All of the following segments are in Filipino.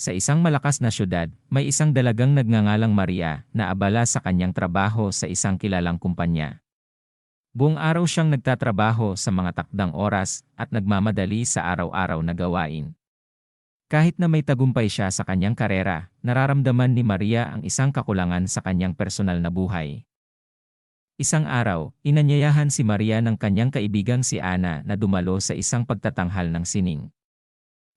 Sa isang malakas na syudad, may isang dalagang nagngangalang Maria na abala sa kanyang trabaho sa isang kilalang kumpanya. Buong araw siyang nagtatrabaho sa mga takdang oras at nagmamadali sa araw-araw na gawain. Kahit na may tagumpay siya sa kanyang karera, nararamdaman ni Maria ang isang kakulangan sa kanyang personal na buhay. Isang araw, inanyayahan si Maria ng kanyang kaibigang si Ana na dumalo sa isang pagtatanghal ng sining.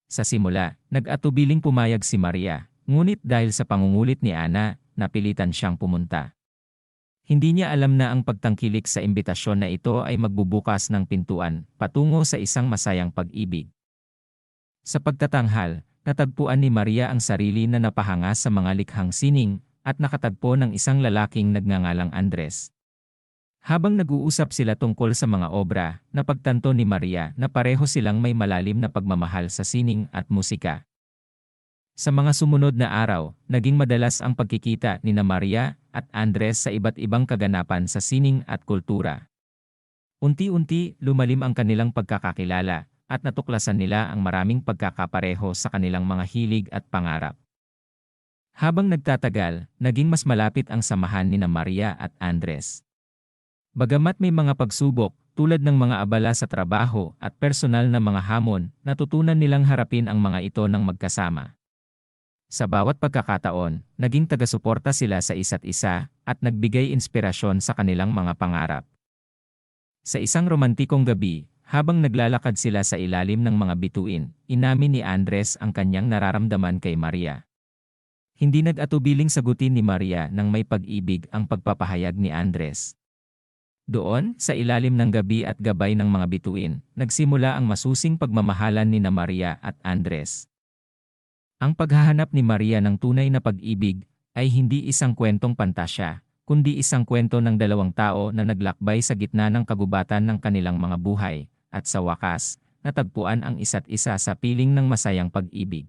Sa simula, nag-atubiling pumayag si Maria, ngunit dahil sa pangungulit ni Ana, napilitan siyang pumunta. Hindi niya alam na ang pagtangkilik sa imbitasyon na ito ay magbubukas ng pintuan patungo sa isang masayang pag-ibig. Sa pagtatanghal, natagpuan ni Maria ang sarili na napahanga sa mga likhang sining at nakatagpo ng isang lalaking nagngangalang Andres. Habang nag-uusap sila tungkol sa mga obra, napagtanto ni Maria na pareho silang may malalim na pagmamahal sa sining at musika. Sa mga sumunod na araw, naging madalas ang pagkikita ni Maria at Andres sa iba't ibang kaganapan sa sining at kultura. Unti-unti, lumalim ang kanilang pagkakakilala at natuklasan nila ang maraming pagkakapareho sa kanilang mga hilig at pangarap. Habang nagtatagal, naging mas malapit ang samahan ni Maria at Andres. Bagamat may mga pagsubok, tulad ng mga abala sa trabaho at personal na mga hamon, natutunan nilang harapin ang mga ito ng magkasama. Sa bawat pagkakataon, naging taga-suporta sila sa isa't isa at nagbigay inspirasyon sa kanilang mga pangarap. Sa isang romantikong gabi, habang naglalakad sila sa ilalim ng mga bituin, inamin ni Andres ang kanyang nararamdaman kay Maria. Hindi nag-atubiling sagutin ni Maria nang may pag-ibig ang pagpapahayag ni Andres. Doon, sa ilalim ng gabi at gabay ng mga bituin, nagsimula ang masusing pagmamahalan ni Maria at Andres. Ang paghahanap ni Maria ng tunay na pag-ibig ay hindi isang kwentong pantasya, kundi isang kwento ng dalawang tao na naglakbay sa gitna ng kagubatan ng kanilang mga buhay, at sa wakas, natagpuan ang isa't isa sa piling ng masayang pag-ibig.